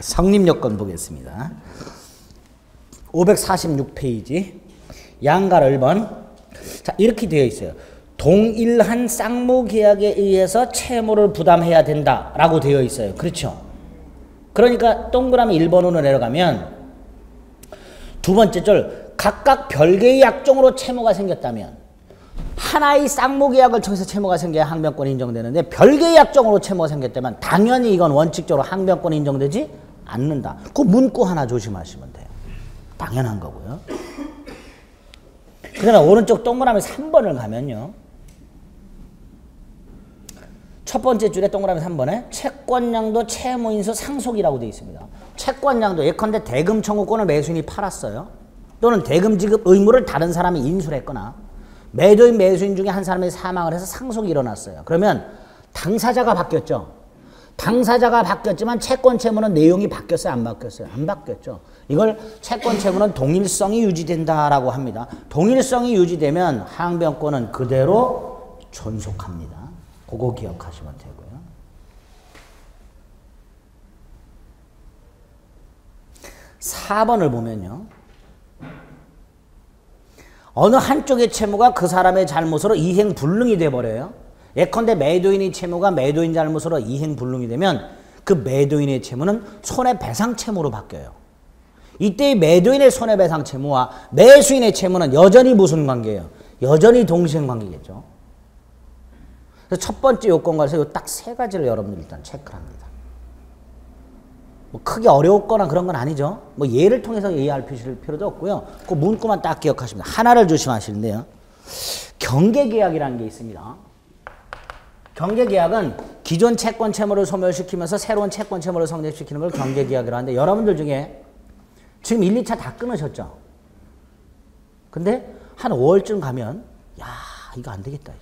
성립요건 보겠습니다. 546페이지 양가로 1번. 자, 이렇게 되어 있어요. 동일한 쌍무계약에 의해서 채무를 부담해야 된다라고 되어 있어요. 그렇죠? 그러니까 동그라미 1번으로 내려가면 두 번째 줄 각각 별개의 약정으로 채무가 생겼다면 하나의 쌍무계약을 통해서 채무가 생겨야 항변권이 인정되는데 별개의 약정으로 채무가 생겼다면 당연히 이건 원칙적으로 항변권이 인정되지 않는다. 그 문구 하나 조심하시면 돼요. 당연한 거고요. 그 다음에 오른쪽 동그라미 3번을 가면요. 첫 번째 줄에 동그라미 3번에 채권량도 채무인수 상속이라고 되어 있습니다. 채권량도 예컨대 대금 청구권을 매수인이 팔았어요. 또는 대금 지급 의무를 다른 사람이 인수를 했거나 매도인 매수인 중에 한 사람이 사망을 해서 상속이 일어났어요. 그러면 당사자가 바뀌었죠. 당사자가 바뀌었지만 채권 채무는 내용이 바뀌었어요? 안 바뀌었어요? 안 바뀌었죠. 이걸 채권 채무는 동일성이 유지된다라고 합니다. 동일성이 유지되면 항변권은 그대로 존속합니다. 그거 기억하시면 되고요. (4번을) 보면요. 어느 한쪽의 채무가 그 사람의 잘못으로 이행불능이 돼버려요. 예컨대 매도인의 채무가 매도인 잘못으로 이행불능이 되면 그 매도인의 채무는 손해배상 채무로 바뀌어요. 이때의 매도인의 손해배상 채무와 매수인의 채무는 여전히 무슨 관계예요? 여전히 동시행관계겠죠. 그래서 첫 번째 요건과 해서 딱 세 가지를 여러분들 일단 체크를 합니다. 뭐 크게 어려웠거나 그런 건 아니죠. 뭐 예를 통해서 이해할 필요도 없고요. 그 문구만 딱 기억하십니다. 하나를 조심하시는데요. 경계계약이라는 게 있습니다. 경계계약은 기존 채권 채무를 소멸시키면서 새로운 채권 채무를 성립시키는 걸 경계계약이라고 하는데 여러분들 중에 지금 1, 2차 다 끊으셨죠? 근데 한 5월쯤 가면 야 이거 안 되겠다.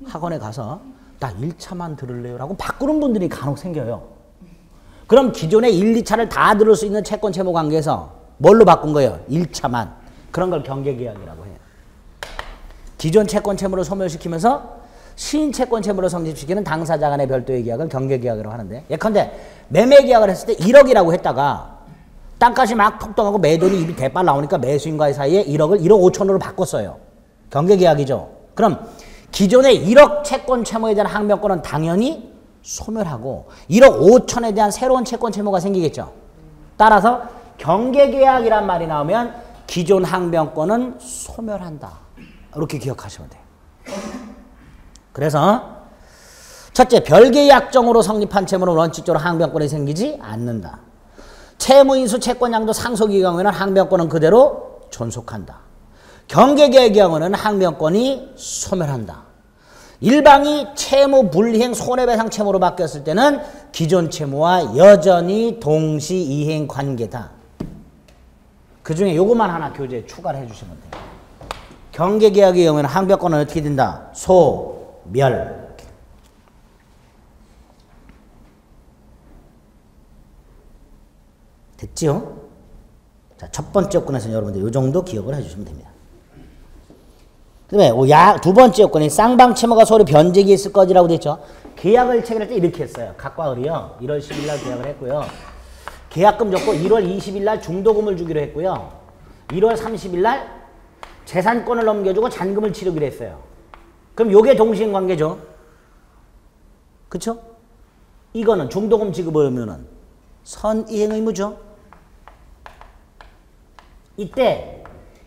학원에 가서 나 1차만 들을래요 라고 바꾸는 분들이 간혹 생겨요. 그럼 기존의 1, 2차를 다 들을 수 있는 채권 채무 관계에서 뭘로 바꾼 거예요? 1차만. 그런 걸 경계계약이라고 해요. 기존 채권 채무를 소멸시키면서 신채권 채무를 성립시키는 당사자 간의 별도의 계약을 경계계약이라고 하는데 예컨대 매매계약을 했을 때 1억이라고 했다가 땅값이 막 폭등하고 매도인이 입이 대빨 나오니까 매수인과의 사이에 1억을 1억 5천으로 바꿨어요. 경계계약이죠. 그럼 기존의 1억 채권 채무에 대한 항변권은 당연히 소멸하고 1억 5천에 대한 새로운 채권 채무가 생기겠죠. 따라서 경계계약이란 말이 나오면 기존 항변권은 소멸한다. 이렇게 기억하시면 돼요. 그래서 첫째, 별개의 약정으로 성립한 채무는 원칙적으로 항변권이 생기지 않는다. 채무인수 채권량도 상속의 경우에는 항변권은 그대로 존속한다. 경계계약의 경우는 항변권이 소멸한다. 일방이 채무 불이행 손해배상 채무로 바뀌었을 때는 기존 채무와 여전히 동시 이행 관계다. 그 중에 요것만 하나 교재에 추가를 해주시면 돼요. 경계계약의 경우에는 항변권은 어떻게 된다? 소멸. 됐죠? 자, 첫 번째 요건에서는 여러분들 요 정도 기억을 해주시면 됩니다. 그 다음에 두 번째 요건이 쌍방 채무가 서로 변제기 있을 것이라고 되어 있죠. 계약을 체결할 때 이렇게 했어요. 각과 을이요. 1월 10일 날 계약을 했고요. 계약금 줬고 1월 20일 날 중도금을 주기로 했고요. 1월 30일 날 재산권을 넘겨주고 잔금을 치르기로 했어요. 그럼 요게 동시행관계죠. 그쵸? 이거는 중도금 지급을 하면은 선이행 의무죠. 이때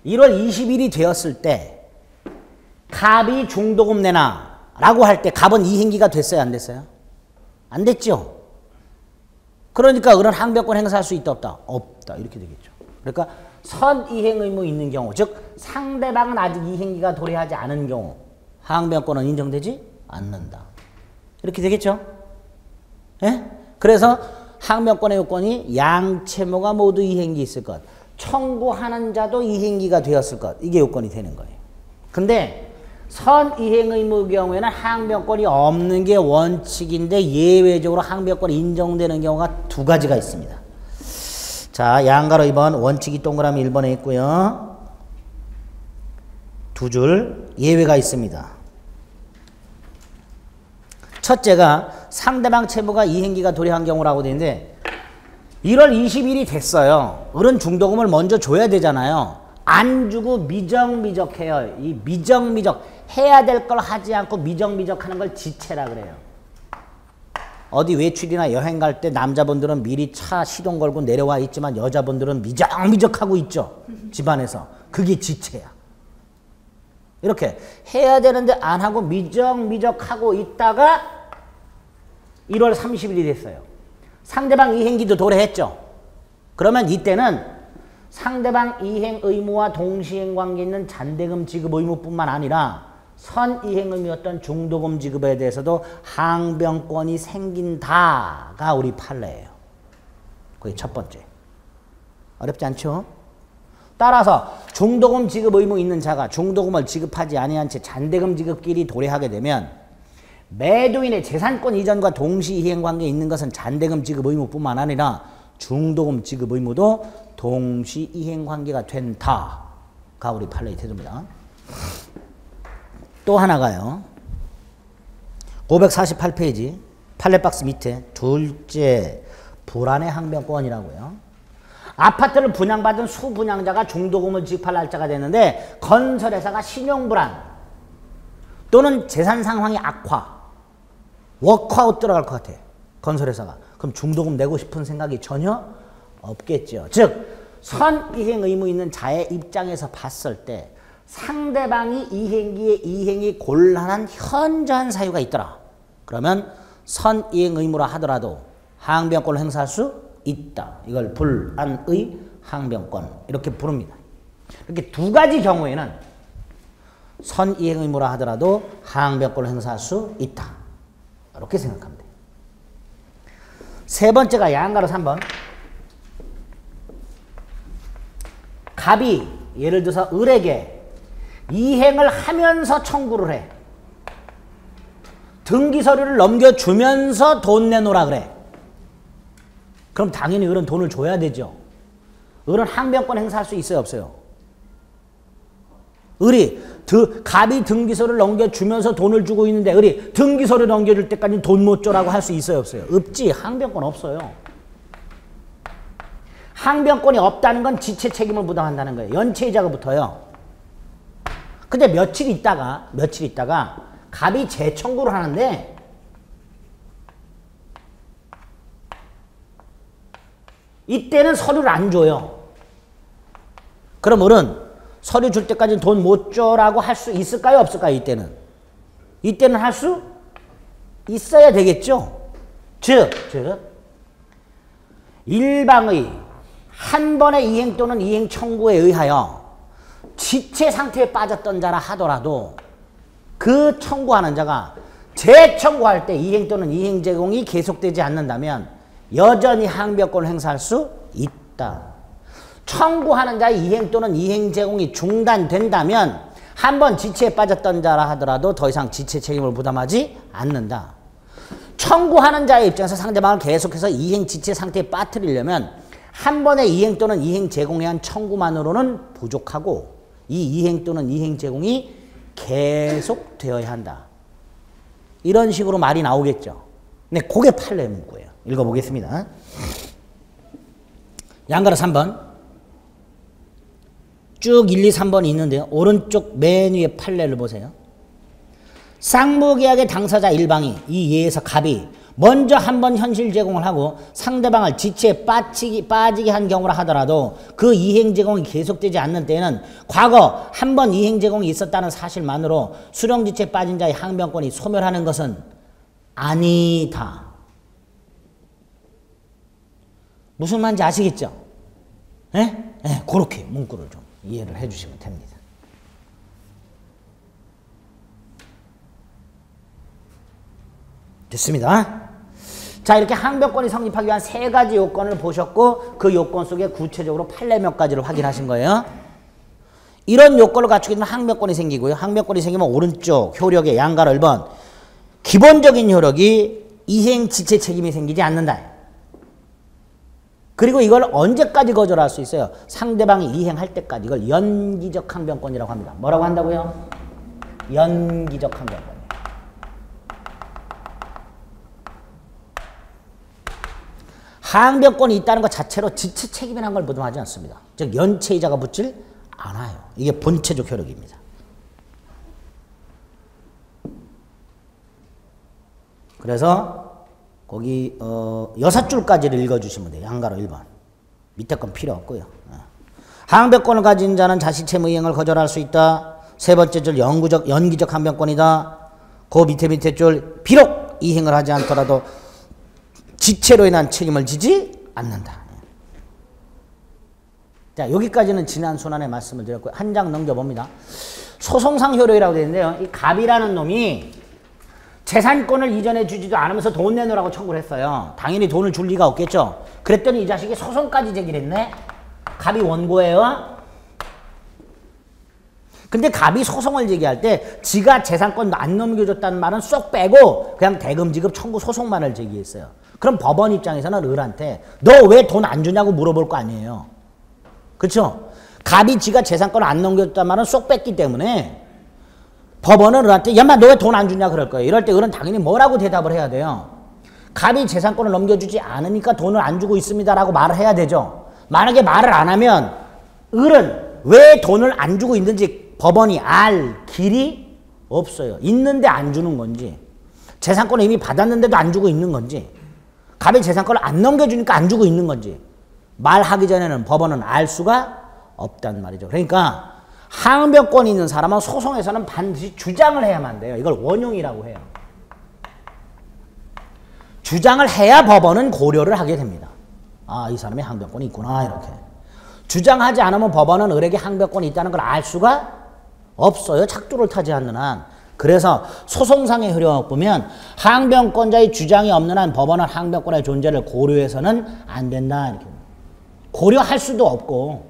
1월 20일이 되었을 때 갑이 중도금 내놔 라고 할 때 갑은 이행기가 됐어요? 안 됐어요? 안 됐죠? 그러니까 을은 항변권 행사할 수 있다 없다? 없다. 이렇게 되겠죠. 그러니까 선이행 의무 있는 경우, 즉 상대방은 아직 이행기가 도래하지 않은 경우 항변권은 인정되지 않는다. 이렇게 되겠죠? 예? 그래서 항변권의 요건이 양채무가 모두 이행기 있을 것, 청구하는 자도 이행기가 되었을 것, 이게 요건이 되는 거예요. 근데 선이행 의무 경우에는 항변권이 없는 게 원칙인데 예외적으로 항변권이 인정되는 경우가 두 가지가 있습니다. 자, 양가로 2번 원칙이 동그라미 1번에 있고요. 두 줄 예외가 있습니다. 첫째가 상대방 채무가 이행기가 도래한 경우라고 되어 있는데 1월 20일이 됐어요. 을은 중도금을 먼저 줘야 되잖아요. 안 주고 미적미적해요. 이 미적미적 해야 될 걸 하지 않고 미적미적하는 걸 지체라 그래요. 어디 외출이나 여행 갈 때 남자분들은 미리 차 시동 걸고 내려와 있지만 여자분들은 미적미적하고 있죠. 집안에서. 그게 지체야. 이렇게 해야 되는데 안 하고 미적미적하고 있다가 1월 30일이 됐어요. 상대방 이행기도 도래했죠. 그러면 이때는 상대방 이행 의무와 동시행 관계 있는 잔대금 지급 의무뿐만 아니라 선이행 의무였던 중도금 지급에 대해서도 항변권이 생긴다가 우리 판례예요. 그게 첫 번째. 어렵지 않죠? 따라서 중도금 지급 의무 있는 자가 중도금을 지급하지 아니한 채 잔대금 지급끼리 도래하게 되면 매도인의 재산권 이전과 동시 이행 관계에 있는 것은 잔대금 지급 의무뿐만 아니라 중도금 지급 의무도 동시 이행 관계가 된다가 우리 판례의 태도입니다. 또 하나가요. 548페이지 판례 박스 밑에 둘째 불안의 항변권이라고요. 아파트를 분양받은 수분양자가 중도금을 지급할 날짜가 됐는데 건설회사가 신용불안 또는 재산 상황이 악화, 워크아웃 들어갈 것 같아. 건설회사가. 그럼 중도금 내고 싶은 생각이 전혀 없겠죠. 즉 선이행 의무 있는 자의 입장에서 봤을 때 상대방이 이행기에 이행이 곤란한 현저한 사유가 있더라. 그러면 선이행 의무라 하더라도 항변권을 행사할 수 있다. 이걸 불안의 항변권 이렇게 부릅니다. 이렇게 두 가지 경우에는 선이행 의무라 하더라도 항변권을 행사할 수 있다. 이렇게 생각하면 돼요. 세 번째가 양가로 3번. 갑이 예를 들어서 을에게 이행을 하면서 청구를 해. 등기서류를 넘겨주면서 돈 내놓으라 그래. 그럼 당연히 을은 돈을 줘야 되죠. 을은 항변권 행사할 수 있어요, 없어요? 을이 갑이 등기서류를 넘겨주면서 돈을 주고 있는데 을이 등기서류 넘겨줄 때까지 돈 못 줘라고 할 수 있어요, 없어요? 없지. 항변권 없어요. 항변권이 없다는 건 지체 책임을 부담한다는 거예요. 연체이자가 붙어요. 근데 며칠 있다가 갑이 재청구를 하는데 이때는 서류를 안 줘요. 그럼 을은 서류 줄 때까지는 돈 못 줘라고 할 수 있을까요? 없을까요? 이때는 할 수 있어야 되겠죠. 즉 일방의 한 번의 이행 또는 이행 청구에 의하여 지체 상태에 빠졌던 자라 하더라도 그 청구하는 자가 재청구할 때 이행 또는 이행 제공이 계속되지 않는다면 여전히 항변권을 행사할 수 있다. 청구하는 자의 이행 또는 이행 제공이 중단된다면 한 번 지체에 빠졌던 자라 하더라도 더 이상 지체 책임을 부담하지 않는다. 청구하는 자의 입장에서 상대방을 계속해서 이행 지체 상태에 빠뜨리려면 한 번의 이행 또는 이행 제공에 한 청구만으로는 부족하고 이 이행 또는 이행 제공이 계속되어야 한다. 이런 식으로 말이 나오겠죠. 네, 그게 판례 문구예요. 읽어보겠습니다. 양가로 3번. 쭉 1, 2, 3번이 있는데요. 오른쪽 맨 위에 판례를 보세요. 쌍무계약의 당사자 일방이 이 예에서 갑이 먼저 한 번 현실 제공을 하고 상대방을 지체에 빠지게 한 경우라 하더라도 그 이행 제공이 계속되지 않는 때에는 과거 한 번 이행 제공이 있었다는 사실만으로 수령 지체에 빠진 자의 항변권이 소멸하는 것은 아니다. 무슨 말인지 아시겠죠? 예? 예, 그렇게 문구를 좀 이해를 해주시면 됩니다. 됐습니다. 자, 이렇게 항변권이 성립하기 위한 세 가지 요건을 보셨고 그 요건 속에 구체적으로 판례 몇 가지를 확인하신 거예요. 이런 요건을 갖추게 되면 항변권이 생기고요. 항변권이 생기면 오른쪽 효력의 양가로 1번 기본적인 효력이 이행 지체 책임이 생기지 않는다. 그리고 이걸 언제까지 거절할 수 있어요? 상대방이 이행할 때까지. 이걸 연기적 항변권이라고 합니다. 뭐라고 한다고요? 연기적 항변권. 항변권이 있다는 것 자체로 지체 책임이라는 걸 부정하지 않습니다. 즉 연체이자가 붙질 않아요. 이게 본체적 효력입니다. 그래서 거기 6줄까지를 읽어주시면 돼요. 양가로 1번. 밑에 건 필요 없고요. 항변권을 가진 자는 자식 채무 이행을 거절할 수 있다. 세 번째 줄 연기적 항변권이다. 그 밑에 줄 비록 이행을 하지 않더라도 지체로 인한 책임을 지지 않는다. 자, 여기까지는 지난 순환에 말씀을 드렸고요. 한 장 넘겨봅니다. 소송상 효력이라고 되어 있는데요. 이 갑이라는 놈이 재산권을 이전해 주지도 않으면서 돈 내놓으라고 청구를 했어요. 당연히 돈을 줄 리가 없겠죠. 그랬더니 이 자식이 소송까지 제기를 했네. 갑이 원고예요. 근데 갑이 소송을 제기할 때 지가 재산권 안 넘겨줬다는 말은 쏙 빼고 그냥 대금지급 청구 소송만을 제기했어요. 그럼 법원 입장에서는 을한테 너 왜 돈 안 주냐고 물어볼 거 아니에요. 그렇죠? 갑이 지가 재산권을 안 넘겨줬다는 말은 쏙 뺐기 때문에 법원은 을한테 야마 너 왜 돈 안 주냐 그럴 거예요. 이럴 때 을은 당연히 뭐라고 대답을 해야 돼요. 갑이 재산권을 넘겨주지 않으니까 돈을 안 주고 있습니다라고 말을 해야 되죠. 만약에 말을 안 하면 을은 왜 돈을 안 주고 있는지 법원이 알 길이 없어요. 있는데 안 주는 건지 재산권을 이미 받았는데도 안 주고 있는 건지 갑이 재산권을 안 넘겨주니까 안 주고 있는 건지 말하기 전에는 법원은 알 수가 없단 말이죠. 그러니까 항변권이 있는 사람은 소송에서는 반드시 주장을 해야만 돼요. 이걸 원용이라고 해요. 주장을 해야 법원은 고려를 하게 됩니다. 아, 이 사람이 항변권이 있구나 이렇게. 주장하지 않으면 법원은 을에게 항변권이 있다는 걸 알 수가 없어요. 착두를 타지 않는 한. 그래서 소송상의 효력을 보면 항변권자의 주장이 없는 한 법원은 항변권의 존재를 고려해서는 안 된다 이렇게. 고려할 수도 없고.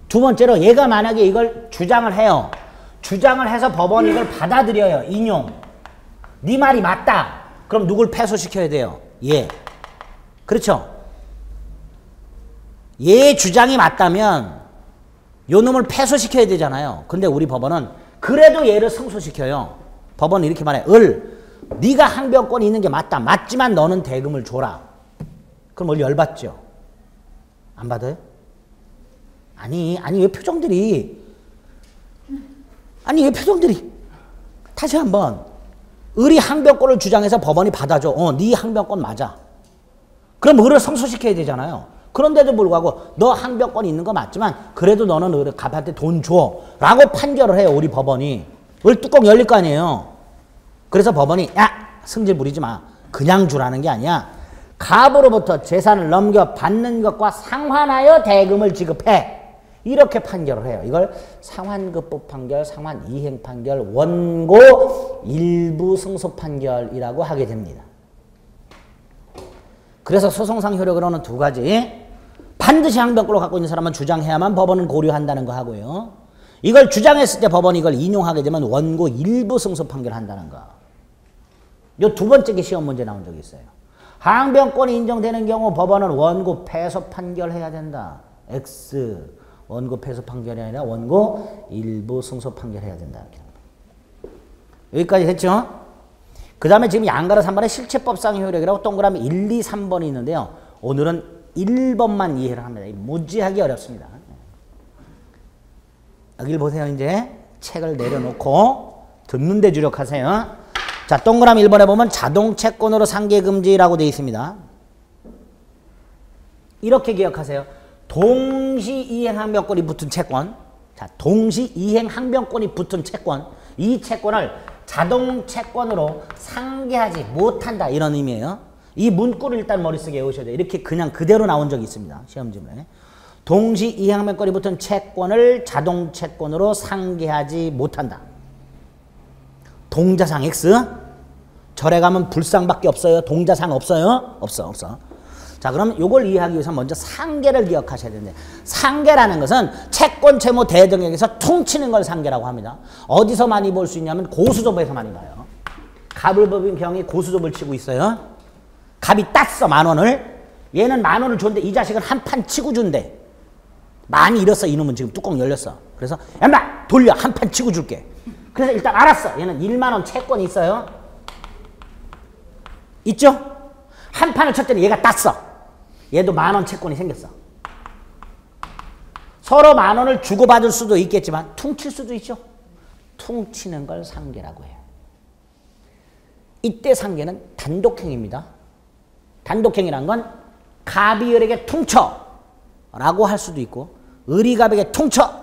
두 번째로 얘가 만약에 이걸 주장을 해요. 주장을 해서 법원이 이걸 받아들여요. 인용. 네 말이 맞다. 그럼 누굴 패소시켜야 돼요? 얘. 그렇죠? 얘 주장이 맞다면 요 놈을 패소시켜야 되잖아요. 근데 우리 법원은 그래도 얘를 승소시켜요. 법원은 이렇게 말해. 네가 항변권이 있는 게 맞다. 맞지만 너는 대금을 줘라. 그럼 뭘 열받죠? 안 받아요? 아니 왜 표정들이 다시 한번 을이 항변권을 주장해서 법원이 받아줘. 네 항변권 맞아. 그럼 을을 성소시켜야 되잖아요. 그런데도 불구하고 너 항변권이 있는 거 맞지만 그래도 너는 을 갑한테 돈 줘 라고 판결을 해요. 우리 법원이. 을 뚜껑 열릴 거 아니에요. 그래서 법원이 야 승질 부리지 마. 그냥 주라는 게 아니야. 갑으로부터 재산을 넘겨받는 것과 상환하여 대금을 지급해. 이렇게 판결을 해요. 이걸 상환급부 판결, 상환이행 판결, 원고 일부 승소 판결이라고 하게 됩니다. 그래서 소송상 효력으로는 두 가지. 반드시 항변권을 갖고 있는 사람은 주장해야만 법원은 고려한다는 거 하고요. 이걸 주장했을 때 법원이 이걸 인용하게 되면 원고 일부 승소 판결한다는 거. 요 두 번째 게 시험 문제 나온 적이 있어요. 항변권이 인정되는 경우 법원은 원고 패소 판결해야 된다. X. 원고 패소 판결이 아니라 원고 일부 승소 판결해야 된다. 여기까지 했죠? 그 다음에 지금 양가로 3번에 실체법상의 효력이라고 동그라미 1, 2, 3번이 있는데요. 오늘은 1번만 이해를 합니다. 무지하게 어렵습니다. 여기를 보세요. 이제 책을 내려놓고 듣는 데 주력하세요. 자, 동그라미 1번에 보면 자동채권으로 상계금지라고 되어 있습니다. 이렇게 기억하세요. 동시이행 항변권이 붙은 채권. 자, 동시이행 항변권이 붙은 채권. 이 채권을 자동채권으로 상계하지 못한다. 이런 의미예요. 이 문구를 일단 머릿속에 외우셔야 돼요. 이렇게 그냥 그대로 나온 적이 있습니다. 시험지문에. 동시이행 항변권이 붙은 채권을 자동채권으로 상계하지 못한다. 동자상 X. 절에 가면 불상밖에 없어요. 동자상 없어요? 없어. 자, 그럼 이걸 이해하기 위해서 먼저 상계를 기억하셔야 되는데, 상계라는 것은 채권, 채무, 대등액에서 퉁치는 걸 상계라고 합니다. 어디서 많이 볼 수 있냐면 고수조법에서 많이 봐요. 갑을 법인 경이 고수조법을 치고 있어요. 갑이 땄어, 10,000원을. 얘는 10,000원을 줬는데 이 자식은 한 판 치고 준대. 많이 잃었어. 이놈은 지금 뚜껑 열렸어. 그래서 야, 돌려. 한 판 치고 줄게. 그래서 일단 알았어. 얘는 10,000원 채권이 있어요. 있죠? 한 판을 쳤더니 얘가 땄어. 얘도 10,000원 채권이 생겼어. 서로 10,000원을 주고받을 수도 있겠지만 퉁칠 수도 있죠. 퉁치는 걸 상계라고 해요. 이때 상계는 단독행위입니다. 단독행위란 건 갑이 을에게 퉁쳐 라고 할 수도 있고 을이 갑에게 퉁쳐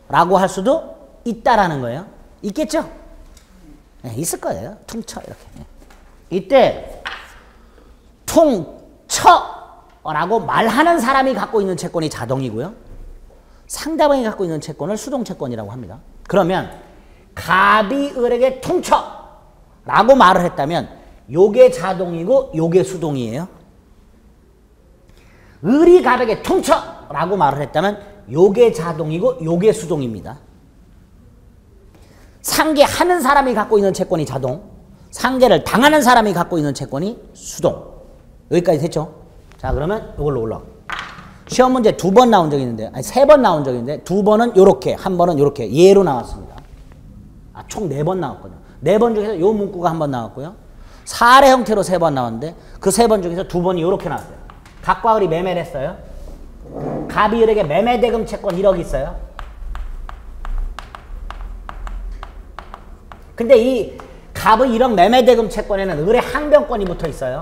라고 할 수도 있다라는 거예요. 있겠죠? 네, 있을 거예요. 퉁쳐 이렇게. 이때 퉁쳐라고 말하는 사람이 갖고 있는 채권이 자동이고요. 상대방이 갖고 있는 채권을 수동채권이라고 합니다. 그러면 갑이 을에게 퉁쳐라고 말을 했다면 요게 자동이고 요게 수동이에요. 을이 갑에게 퉁쳐라고 말을 했다면 요게 자동이고 요게 수동입니다. 상계하는 사람이 갖고 있는 채권이 자동, 상계를 당하는 사람이 갖고 있는 채권이 수동. 여기까지 됐죠? 자, 그러면 이걸로 올라가. 시험 문제 2번 나온 적이 있는데, 아니 3번 나온 적이 있는데 2번은 요렇게, 1번은 요렇게 예로 나왔습니다. 총 4번 나왔거든요. 4번 중에서 요 문구가 1번 나왔고요. 사례 형태로 3번 나왔는데 그 3번 중에서 2번이 요렇게 나왔어요. 갑과 을이 매매를 했어요. 갑이 을에게 매매대금 채권 1억 있어요. 근데 이 갑의 1억 매매대금 채권에는 을의 항변권이 붙어 있어요.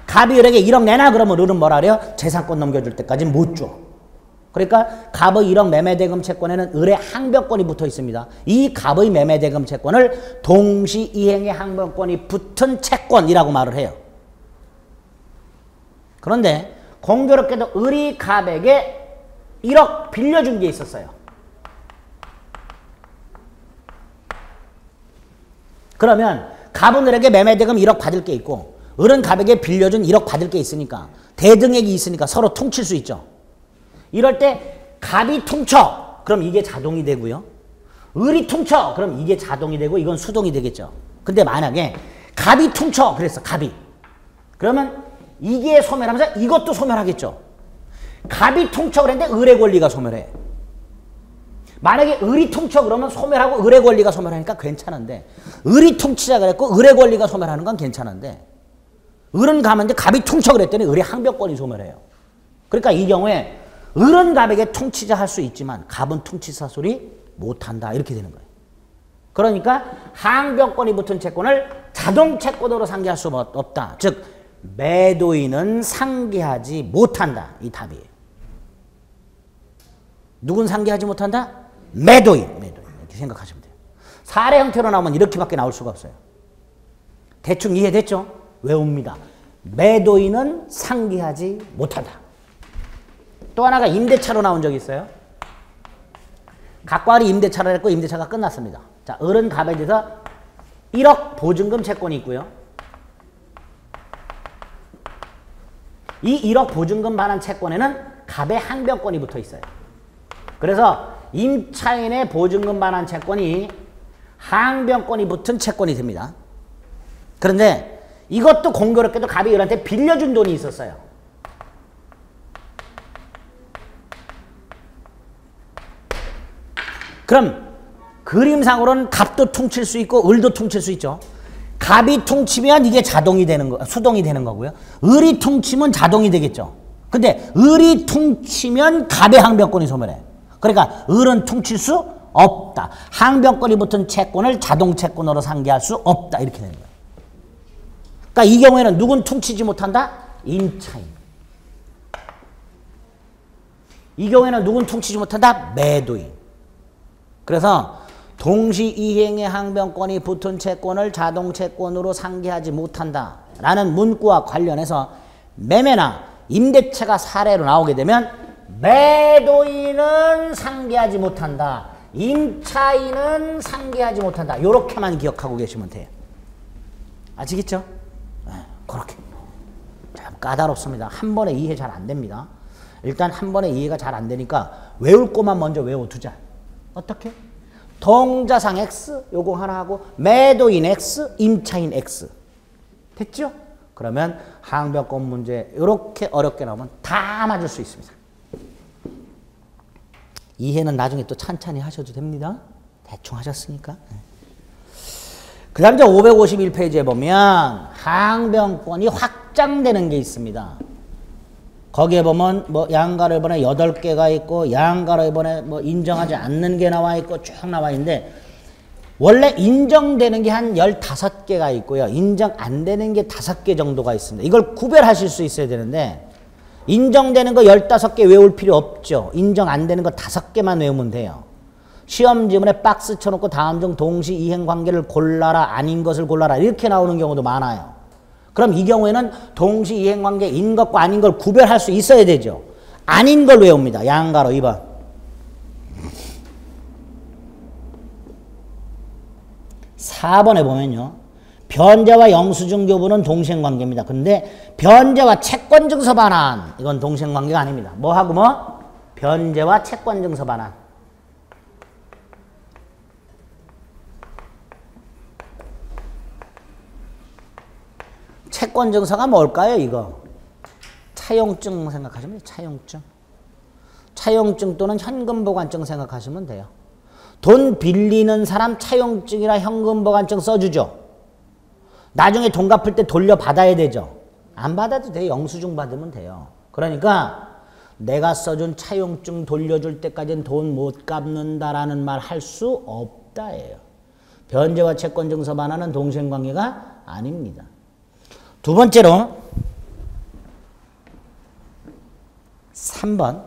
갑이 을에게 1억 내놔 그러면 을은 뭐라 그래요? 재산권 넘겨줄 때까지 못 줘. 그러니까 갑의 1억 매매대금 채권에는 을의 항변권이 붙어 있습니다. 이 갑의 매매대금 채권을 동시이행의 항변권이 붙은 채권이라고 말을 해요. 그런데 공교롭게도 을이 갑에게 1억 빌려준 게 있었어요. 그러면 갑은 을에게 매매대금 1억 받을 게 있고 을은 갑에게 빌려준 1억 받을 게 있으니까 대등액이 있으니까 서로 퉁칠 수 있죠. 이럴 때 갑이 퉁쳐 그럼 이게 자동이 되고요. 을이 퉁쳐 그럼 이게 자동이 되고 이건 수동이 되겠죠. 근데 만약에 갑이 퉁쳐 그랬어. 갑이. 그러면 이게 소멸하면서 이것도 소멸하겠죠. 갑이 퉁쳐 그랬는데 을의 권리가 소멸해. 만약에 을이 퉁쳐 그러면 소멸하고 을의 권리가 소멸하니까 괜찮은데 을이 퉁치자 그랬고 을의 권리가 소멸하는 건 괜찮은데 을은 가면 갑이 퉁쳐 그랬더니 을의 항변권이 소멸해요. 그러니까 이 경우에 을은 갑에게 퉁치자 할 수 있지만 갑은 퉁치자 소리 못한다 이렇게 되는 거예요. 그러니까 항변권이 붙은 채권을 자동채권으로 상계할 수 없다. 즉 매도인은 상계하지 못한다. 이 답이에요. 누군 상계하지 못한다? 매도인. 이렇게 생각하시면 돼요. 사례 형태로 나오면 이렇게밖에 나올 수가 없어요. 대충 이해됐죠? 외웁니다. 매도인은 상계하지 못한다. 또 하나가 임대차로 나온 적이 있어요. 갑과 을이 임대차를 했고 임대차가 끝났습니다. 자, 을은 갑에 대해서 1억 보증금 채권이 있고요. 이 1억 보증금 반환 채권에는 갑의 항변권이 붙어 있어요. 그래서 임차인의 보증금 반환 채권이 항변권이 붙은 채권이 됩니다. 그런데 이것도 공교롭게도 갑이 을한테 빌려준 돈이 있었어요. 그럼 그림상으로는 갑도 퉁칠 수 있고 을도 퉁칠 수 있죠. 갑이 퉁치면 이게 자동이 되는 거, 수동이 되는 거고요. 을이 퉁치면 자동이 되겠죠. 근데 을이 퉁치면 갑의 항변권이 소멸해. 그러니까 을은 퉁칠 수 없다. 항변권이 붙은 채권을 자동채권으로 상계할 수 없다. 이렇게 되는 거예요. 그러니까 이 경우에는 누군 퉁치지 못한다? 임차인. 이 경우에는 누군 퉁치지 못한다? 매도인. 그래서 동시이행의 항변권이 붙은 채권을 자동채권으로 상계하지 못한다 라는 문구와 관련해서 매매나 임대차가 사례로 나오게 되면 매도인은 상계하지 못한다. 임차인은 상계하지 못한다. 이렇게만 기억하고 계시면 돼요. 아시겠죠? 네, 그렇게. 참 까다롭습니다. 한 번에 이해 잘 안 됩니다. 일단 한 번에 이해가 잘 안 되니까 외울 것만 먼저 외워두자. 어떻게? 동자상 X 요거 하나 하고 매도인 X, 임차인 X. 됐죠? 그러면 항변권 문제 이렇게 어렵게 나오면 다 맞을 수 있습니다. 이해는 나중에 또 찬찬히 하셔도 됩니다. 대충 하셨으니까. 그 다음 이제 551페이지에 보면 항변권이 확장되는 게 있습니다. 거기에 보면 뭐 양가로 이번에 8개가 있고 양가로 이번에 뭐 인정하지 않는 게 나와 있고 쭉 나와 있는데 원래 인정되는 게 한 15개가 있고요. 인정 안 되는 게 5개 정도가 있습니다. 이걸 구별하실 수 있어야 되는데 인정되는 거 15개 외울 필요 없죠. 인정 안 되는 거 5개만 외우면 돼요. 시험 지문에 박스 쳐놓고 다음 중 동시 이행 관계를 골라라 아닌 것을 골라라 이렇게 나오는 경우도 많아요. 그럼 이 경우에는 동시 이행 관계인 것과 아닌 걸 구별할 수 있어야 되죠. 아닌 걸 외웁니다. 양가로 2번. 4번에 보면요. 변제와 영수증 교부는 동시행관계입니다. 근데 변제와 채권증서 반환 이건 동시행관계가 아닙니다. 뭐하고 뭐? 변제와 채권증서 반환. 채권증서가 뭘까요? 이거 차용증 생각하시면 돼요. 차용증. 차용증 또는 현금보관증 생각하시면 돼요. 돈 빌리는 사람 차용증이나 현금보관증 써주죠. 나중에 돈 갚을 때 돌려받아야 되죠. 안 받아도 돼요. 영수증 받으면 돼요. 그러니까 내가 써준 차용증 돌려줄 때까지는 돈 못 갚는다라는 말 할 수 없다예요. 변제와 채권증서 반환은 동시행관계가 아닙니다. 두 번째로 3번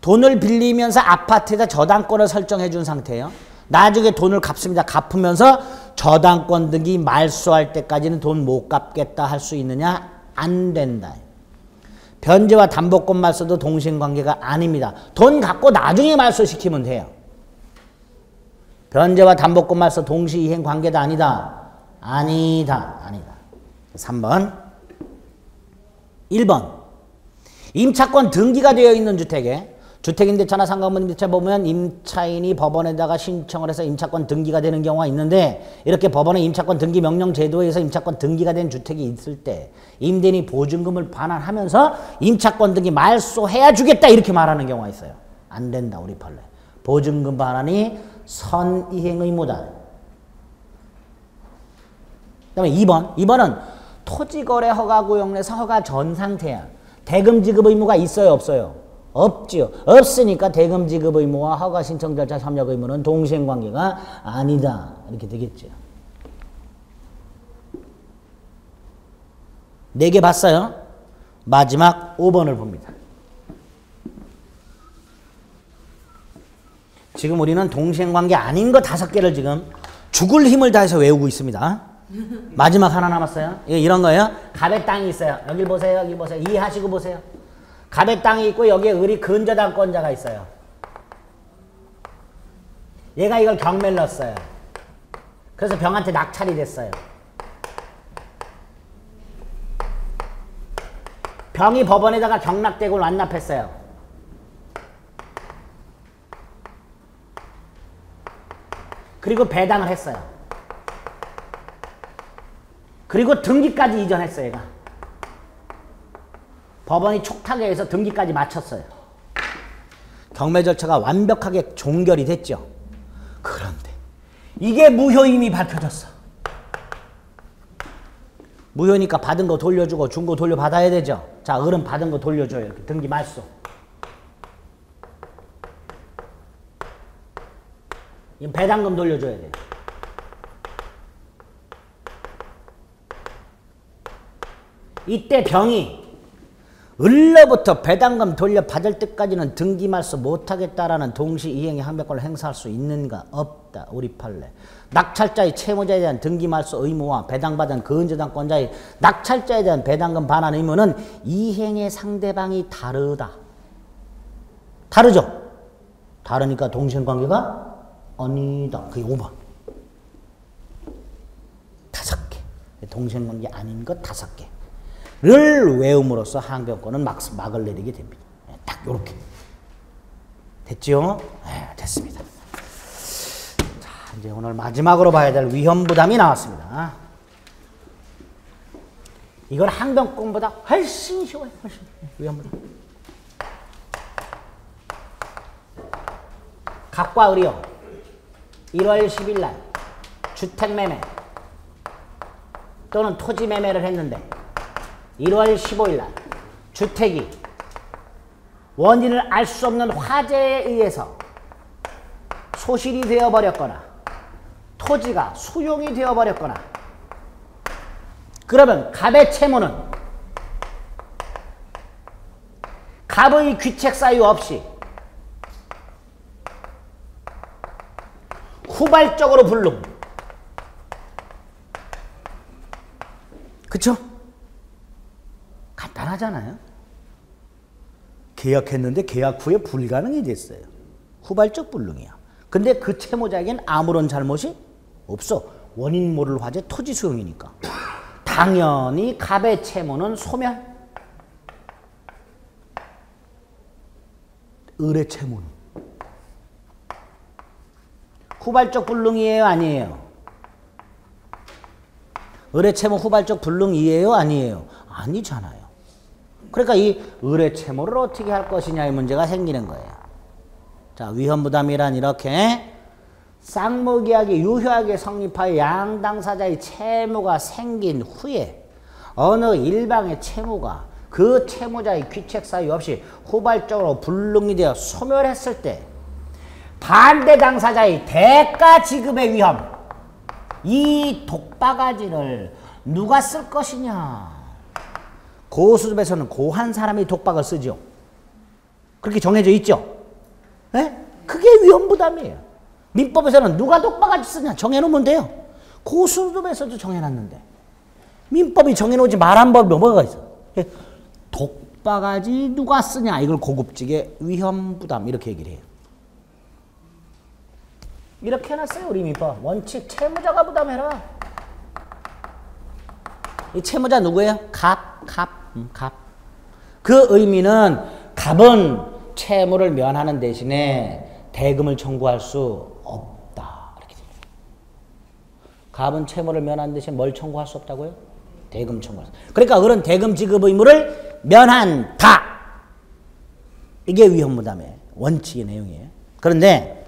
돈을 빌리면서 아파트에다 저당권을 설정해 준 상태예요. 나중에 돈을 갚습니다. 갚으면서 저당권 등기 말소할 때까지는 돈 못 갚겠다 할 수 있느냐? 안 된다. 변제와 담보권 말소도 동시행관계가 아닙니다. 돈 갖고 나중에 말소시키면 돼요. 변제와 담보권 말소 동시이행관계다 아니다? 아니다. 아니다. 3번 1번 임차권 등기가 되어 있는 주택에 주택임대차나 상가임대차 보면 임차인이 법원에다가 신청을 해서 임차권 등기가 되는 경우가 있는데 이렇게 법원의 임차권 등기 명령 제도에 의해서 임차권 등기가 된 주택이 있을 때 임대인이 보증금을 반환하면서 임차권 등기 말소해야 주겠다 이렇게 말하는 경우가 있어요. 안 된다 우리 판례. 보증금 반환이 선이행 의무다. 그 다음에 2번은 토지거래 허가구역내에서 허가 전 상태야. 대금 지급 의무가 있어요 없어요? 없지요. 없으니까 대금 지급 의무와 허가 신청 절차 협력 의무는 동시행관계가 아니다. 이렇게 되겠죠. 4개 봤어요? 마지막 5번을 봅니다. 지금 우리는 동시행관계 아닌 거 5개를 지금 죽을 힘을 다해서 외우고 있습니다. 마지막 하나 남았어요. 이런 거예요. 갑의 땅이 있어요. 여기 보세요. 여기 보세요. 이해하시고 보세요. 갑의 땅이 있고 여기에 을이 근저당권자가 있어요. 얘가 이걸 경매를 넣었어요. 그래서 병한테 낙찰이 됐어요. 병이 법원에다가 경락대고를 완납했어요. 그리고 배당을 했어요. 그리고 등기까지 이전했어요. 얘가. 법원이 촉탁에 의해서 등기까지 마쳤어요. 경매 절차가 완벽하게 종결이 됐죠. 그런데 이게 무효임이 밝혀졌어. 무효니까 받은 거 돌려주고 준 거 돌려받아야 되죠. 자, 을은 받은 거 돌려줘요. 이렇게 등기 말소. 이 배당금 돌려줘야 돼요. 이때 병이 을로부터 배당금 돌려받을 때까지는 등기 말소 못하겠다라는 동시이행의 항변권을 행사할 수 있는가? 없다. 우리 판례. 낙찰자의 채무자에 대한 등기 말소 의무와 배당받은 근저당권자의 낙찰자에 대한 배당금 반환 의무는 이행의 상대방이 다르다. 다르죠? 다르니까 동시행관계가 아니다. 그게 5번. 5개. 동시행관계 아닌 것 5개. 를 외움으로써 항변권은 막을 내리게 됩니다. 딱 요렇게. 됐죠? 네, 됐습니다. 자, 이제 오늘 마지막으로 봐야 될 위험부담이 나왔습니다. 이건 항변권보다 훨씬 쉬워요. 훨씬. 위험부담. 갑과 을이요. 1월 10일 날 주택매매 또는 토지 매매를 했는데 1월 15일 날 주택이 원인을 알 수 없는 화재에 의해서 소실이 되어버렸거나 토지가 수용이 되어버렸거나 그러면 갑의 채무는 갑의 귀책 사유 없이 후발적으로 불능. 그쵸? 간단하잖아요. 계약했는데 계약 후에 불가능이 됐어요. 후발적 불능이야. 근데 그 채무자에겐 아무런 잘못이 없어. 원인 모를 화재 토지 수용이니까. 당연히 갑의 채무는 소멸. 을의 채무는 후발적 불능이에요, 아니에요? 을의 채무 후발적 불능이에요, 아니에요? 아니잖아요. 그러니까 이 을의 채무를 어떻게 할 것이냐의 문제가 생기는 거예요. 자, 위헌부담이란 이렇게 쌍무계약이 유효하게 성립하여 양당사자의 채무가 생긴 후에 어느 일방의 채무가 그 채무자의 귀책 사유 없이 후발적으로 불능이 되어 소멸했을 때 반대 당사자의 대가 지급의 위험, 이 독바가지를 누가 쓸 것이냐. 고수습에서는 고한 사람이 독박을 쓰죠. 그렇게 정해져 있죠. 네? 그게 위헌부담이에요. 민법에서는 누가 독바가지 쓰냐 정해놓으면 돼요. 고수습에서도 정해놨는데 민법이 정해놓지 말한 법이 뭐가 있어. 독바가지 누가 쓰냐 이걸 고급지게 위헌부담 이렇게 얘기를 해요. 이렇게 해놨어요. 우리 민법 원칙 채무자가 부담해라. 이 채무자 누구예요? 갑. 그 의미는 갑은 채무를 면하는 대신에 대금을 청구할 수 없다. 이렇게 됩니다. 갑은 채무를 면하는 대신 뭘 청구할 수 없다고요? 대금 청구할 수. 그러니까 을은 대금 지급 의무를 면한다. 이게 위헌부담의 원칙의 내용이에요. 그런데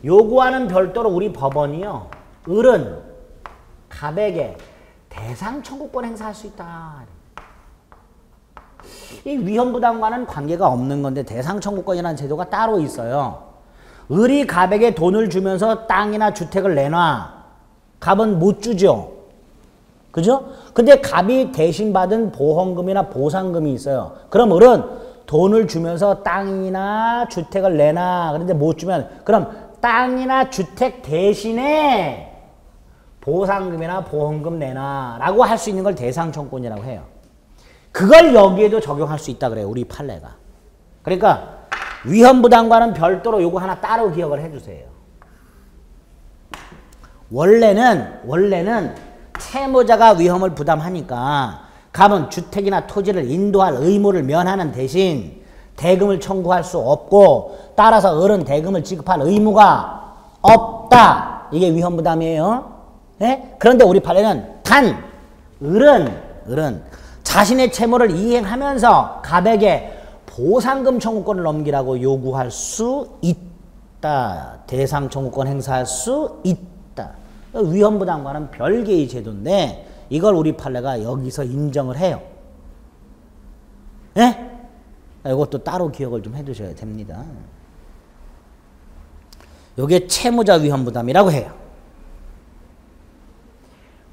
요구와는 별도로 우리 법원이요. 을은 갑에게 대상 청구권 행사할 수 있다. 이 위헌부담과는 관계가 없는 건데 대상 청구권이라는 제도가 따로 있어요. 을이 갑에게 돈을 주면서 땅이나 주택을 내놔. 갑은 못 주죠. 그죠? 근데 갑이 대신 받은 보험금이나 보상금이 있어요. 그럼 을은 돈을 주면서 땅이나 주택을 내놔. 그런데 못 주면 그럼 땅이나 주택 대신에 보상금이나 보험금 내놔 라고 할 수 있는 걸 대상 청구권이라고 해요. 그걸 여기에도 적용할 수 있다 그래요. 우리 판례가. 그러니까 위헌부담과는 별도로 요거 하나 따로 기억을 해주세요. 원래는 채무자가 위험을 부담하니까 갑은 주택이나 토지를 인도할 의무를 면하는 대신 대금을 청구할 수 없고 따라서 을은 대금을 지급할 의무가 없다. 이게 위헌부담이에요. 네? 그런데 우리 판례는 단 을은 자신의 채무를 이행하면서 갑에게 보상금 청구권을 넘기라고 요구할 수 있다. 대상 청구권 행사할 수 있다. 위헌부담과는 별개의 제도인데 이걸 우리 판례가 여기서 인정을 해요. 네? 이것도 따로 기억을 좀 해두셔야 됩니다. 이게 채무자 위헌부담이라고 해요.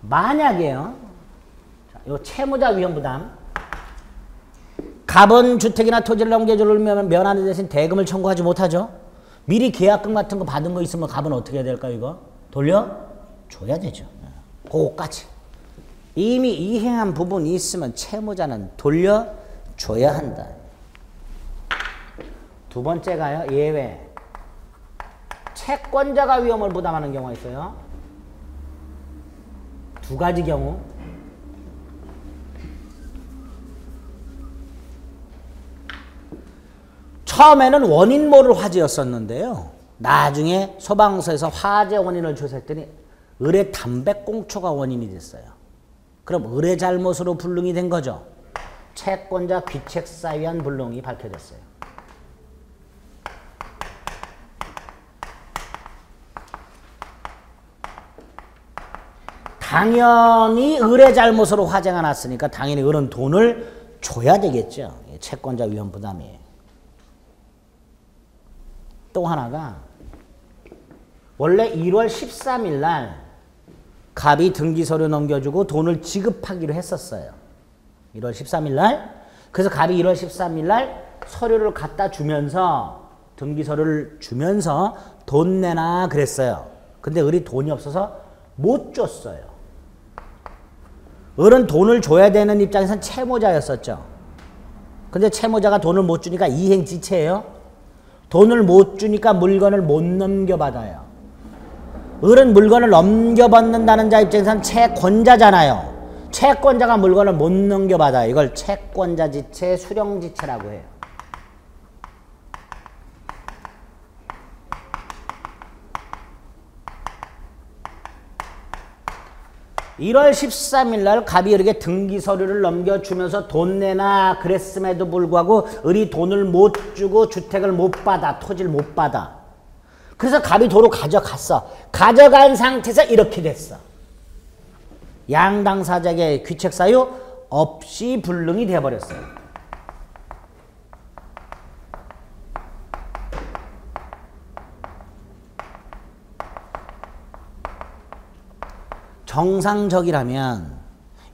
만약에요, 이 채무자 위헌부담, 갑은 주택이나 토지를 넘겨줄 면하는 대신 대금을 청구하지 못하죠. 미리 계약금 같은 거 받은 거 있으면 갑은 어떻게 해야 될까요? 이거 돌려줘야 되죠. 그거까지 이미 이행한 부분이 있으면 채무자는 돌려줘야 한다. 두 번째가요, 예외. 채권자가 위험을 부담하는 경우가 있어요. 두 가지 경우. 처음에는 원인 모를 화재였었는데요. 나중에 소방서에서 화재 원인을 조사했더니 을의 담배꽁초가 원인이 됐어요. 그럼 을의 잘못으로 불능이 된 거죠. 채권자 귀책사에 의한 불능이 밝혀졌어요. 당연히 을의 잘못으로 화재가 났으니까 당연히 을은 돈을 줘야 되겠죠. 채권자 위험 부담이. 또 하나가 원래 1월 13일 날 갑이 등기서류 넘겨주고 돈을 지급하기로 했었어요. 1월 13일 날. 그래서 갑이 1월 13일 날 서류를 갖다 주면서 등기서류를 주면서 돈 내놔 그랬어요. 근데 을이 돈이 없어서 못 줬어요. 을은 돈을 줘야 되는 입장에선 채무자였었죠. 근데 채무자가 돈을 못 주니까 이행지체예요. 돈을 못 주니까 물건을 못 넘겨받아요. 을은 물건을 넘겨받는다는 자 입장에선 채권자잖아요. 채권자가 물건을 못 넘겨받아요. 이걸 채권자지체, 수령지체라고 해요. (1월 13일) 날 갑이 을에게 등기서류를 넘겨주면서 돈 내놔 그랬음에도 불구하고 을이 돈을 못 주고 주택을 못 받아, 토지를 못 받아. 그래서 갑이 도로 가져갔어. 가져간 상태에서 이렇게 됐어. 양당사자에게 귀책사유 없이 불능이 되어버렸어요. 정상적이라면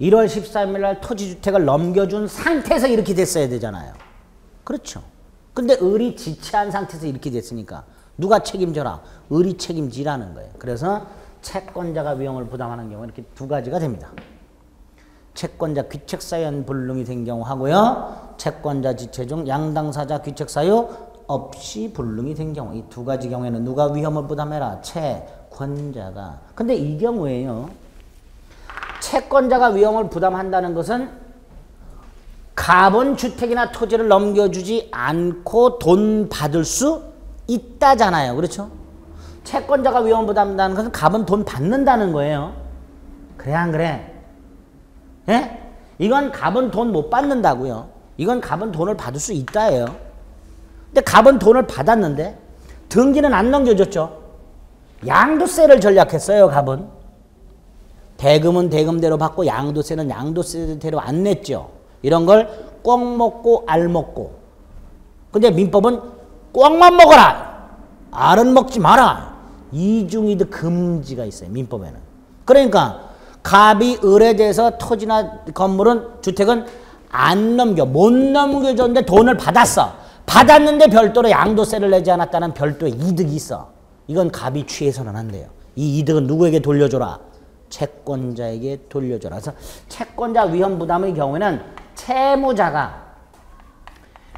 1월 13일 날 토지주택을 넘겨준 상태에서 이렇게 됐어야 되잖아요. 그렇죠. 근데 을이 지체한 상태에서 이렇게 됐으니까 누가 책임져라? 을이 책임지라는 거예요. 그래서 채권자가 위험을 부담하는 경우 이렇게 두 가지가 됩니다. 채권자 귀책사유 불능이 된 경우 하고요. 채권자 지체 중 양당사자 귀책사유 없이 불능이 된 경우. 이 두 가지 경우에는 누가 위험을 부담해라? 채권자가. 근데 이 경우에요. 채권자가 위험을 부담한다는 것은 갑은 주택이나 토지를 넘겨주지 않고 돈 받을 수 있다잖아요. 그렇죠? 채권자가 위험 부담한다는 것은 갑은 돈 받는다는 거예요. 그래 안 그래? 예? 이건 갑은 돈 못 받는다고요. 이건 갑은 돈을 받을 수 있다예요. 근데 갑은 돈을 받았는데 등기는 안 넘겨줬죠. 양도세를 전략했어요. 갑은. 대금은 대금대로 받고 양도세는 양도세대로 안 냈죠. 이런 걸 꼭 먹고 알 먹고. 근데 민법은 꼭만 먹어라. 알은 먹지 마라. 이중이득 금지가 있어요. 민법에는. 그러니까 갑이 을에 대해서 토지나 건물은 주택은 안 넘겨. 못 넘겨줬는데 돈을 받았어. 받았는데 별도로 양도세를 내지 않았다는 별도의 이득이 있어. 이건 갑이 취해서는 안 돼요. 이 이득은 누구에게 돌려줘라? 채권자에게 돌려줘라. 그래서 채권자 위험 부담의 경우에는 채무자가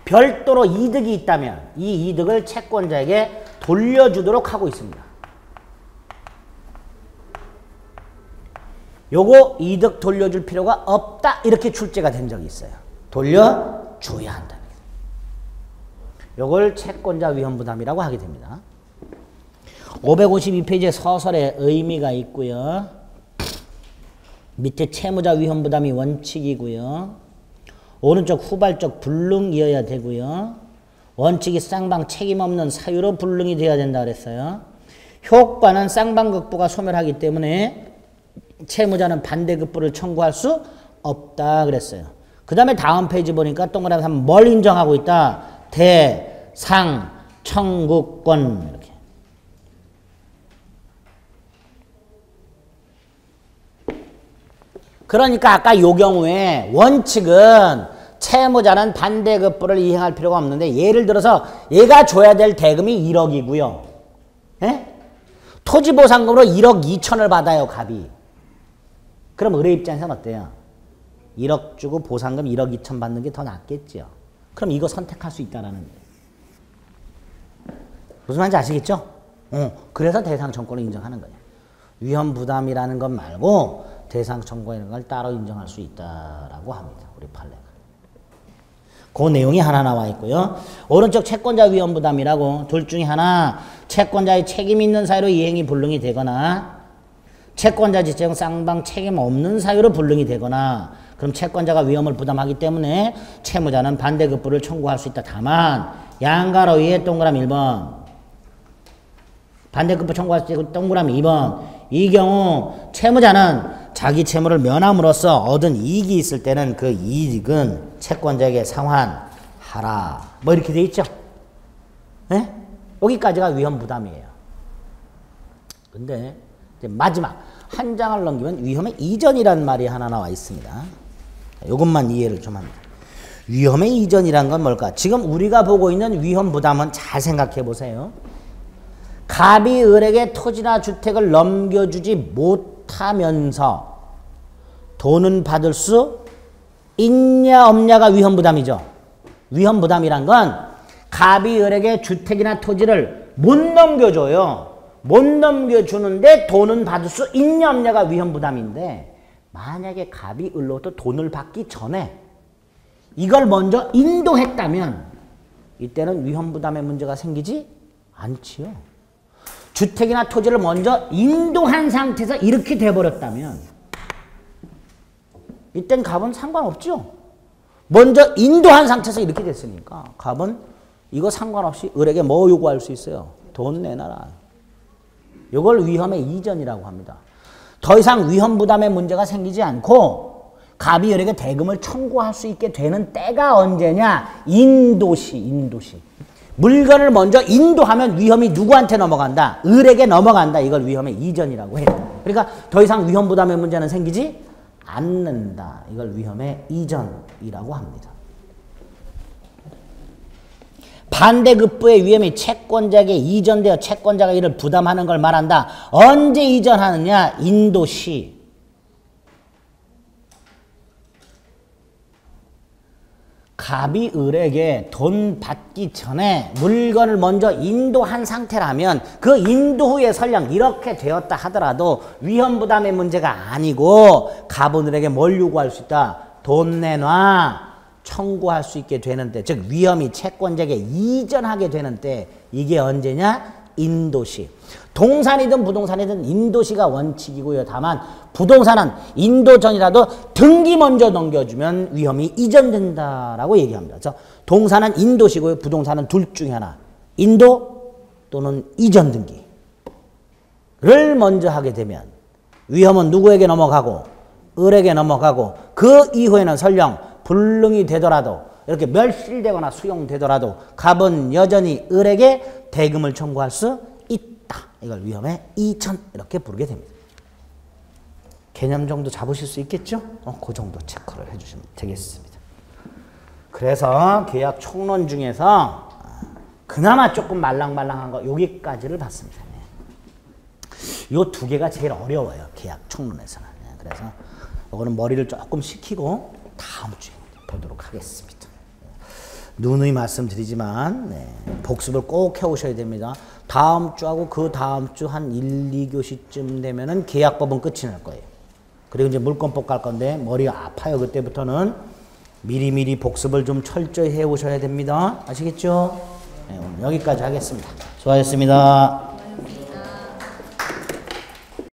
별도로 이득이 있다면 이 이득을 채권자에게 돌려주도록 하고 있습니다. 요거 이득 돌려줄 필요가 없다 이렇게 출제가 된 적이 있어요. 돌려줘야 한다. 요걸 채권자 위험 부담이라고 하게 됩니다. 552페이지에 서설에 의미가 있고요. 밑에 채무자 위험 부담이 원칙이고요. 오른쪽 후발적 불능이어야 되고요. 원칙이 쌍방 책임 없는 사유로 불능이 되어야 된다 그랬어요. 효과는 쌍방극부가 소멸하기 때문에 채무자는 반대급부를 청구할 수 없다 그랬어요. 그 다음에 다음 페이지 보니까 동그라미 하면 뭘 인정하고 있다? 대상 청구권. 이렇게. 그러니까 아까 요 경우에 원칙은 채무자는 반대급부를 이행할 필요가 없는데 예를 들어서 얘가 줘야 될 대금이 1억이고요. 예? 토지보상금으로 1억 2천을 받아요. 갑이. 그럼 을의 입장에서는 어때요? 1억 주고 보상금 1억 2천 받는 게 더 낫겠죠. 그럼 이거 선택할 수 있다라는 거예요. 무슨 말인지 아시겠죠? 그래서 대상 청구를 인정하는 거예요. 위험 부담이라는 것 말고 대상 청구하는 걸 따로 인정할 수 있다라고 합니다. 우리 판례가. 그 내용이 하나 나와 있고요. 오른쪽 채권자 위험 부담이라고 둘 중에 하나 채권자의 책임 있는 사유로 이행이 불능이 되거나 채권자 지체형 쌍방 책임 없는 사유로 불능이 되거나 그럼 채권자가 위험을 부담하기 때문에 채무자는 반대급부를 청구할 수 있다. 다만 양가로 위에 동그라미 1번 반대급부 청구할 수 있고 동그라미 2번 이 경우 채무자는 자기 채무를 면함으로써 얻은 이익이 있을 때는 그 이익은 채권자에게 상환하라. 뭐 이렇게 돼 있죠. 네? 여기까지가 위험부담이에요. 근데 이제 마지막 한 장을 넘기면 위험의 이전이라는 말이 하나 나와 있습니다. 이것만 이해를 좀 합니다. 위험의 이전이란 건 뭘까? 지금 우리가 보고 있는 위험부담은 잘 생각해 보세요. 갑이 을에게 토지나 주택을 넘겨주지 못하면서 돈은 받을 수 있냐 없냐가 위험부담이죠. 위험부담이란 건 갑이 을에게 주택이나 토지를 못 넘겨줘요. 못 넘겨주는데 돈은 받을 수 있냐 없냐가 위험부담인데, 만약에 갑이 을로부터 돈을 받기 전에 이걸 먼저 인도했다면 이때는 위험부담의 문제가 생기지 않지요. 주택이나 토지를 먼저 인도한 상태에서 이렇게 돼버렸다면 이땐 갑은 상관없죠. 먼저 인도한 상태에서 이렇게 됐으니까 갑은 이거 상관없이 을에게 뭐 요구할 수 있어요? 돈 내놔라. 이걸 위험의 이전이라고 합니다. 더 이상 위험부담의 문제가 생기지 않고 갑이 을에게 대금을 청구할 수 있게 되는 때가 언제냐? 인도시. 물건을 먼저 인도하면 위험이 누구한테 넘어간다? 을에게 넘어간다. 이걸 위험의 이전이라고 해요. 그러니까 더 이상 위험부담의 문제는 생기지 않는다. 이걸 위험의 이전이라고 합니다. 반대급부의 위험이 채권자에게 이전되어 채권자가 이를 부담하는 걸 말한다. 언제 이전하느냐? 인도시. 갑이 을에게 돈 받기 전에 물건을 먼저 인도한 상태라면 그 인도 후에 설령 이렇게 되었다 하더라도 위험부담의 문제가 아니고 갑은 을에게 뭘 요구할 수 있다? 돈 내놔. 청구할 수 있게 되는 때, 즉 위험이 채권자에게 이전하게 되는 때, 이게 언제냐? 인도시. 동산이든 부동산이든 인도시가 원칙이고요. 다만 부동산은 인도 전이라도 등기 먼저 넘겨주면 위험이 이전된다라고 얘기합니다. 그래서 동산은 인도시고요. 부동산은 둘 중에 하나. 인도 또는 이전 등기를 먼저 하게 되면 위험은 누구에게 넘어가고? 을에게 넘어가고, 그 이후에는 설령 불능이 되더라도, 이렇게 멸실되거나 수용되더라도 갑은 여전히 을에게 대금을 청구할 수 있다. 이걸 위험의 이전 이렇게 부르게 됩니다. 개념 정도 잡으실 수 있겠죠? 그 정도 체크를 해주시면 되겠습니다. 그래서 계약 총론 중에서 그나마 조금 말랑말랑한 거 여기까지를 봤습니다. 이 두 개가 제일 어려워요. 계약 총론에서는. 그래서 이거는 머리를 조금 식히고 다음 주에 보도록 하겠습니다. 누누이 말씀드리지만 복습을 꼭 해오셔야 됩니다. 다음 주하고 그 다음 주 한 1, 2교시쯤 되면은 계약법은 끝이 날 거예요. 그리고 이제 물권법 갈 건데 머리가 아파요. 그때부터는 미리미리 복습을 좀 철저히 해오셔야 됩니다. 아시겠죠? 오늘 여기까지 하겠습니다. 수고하셨습니다.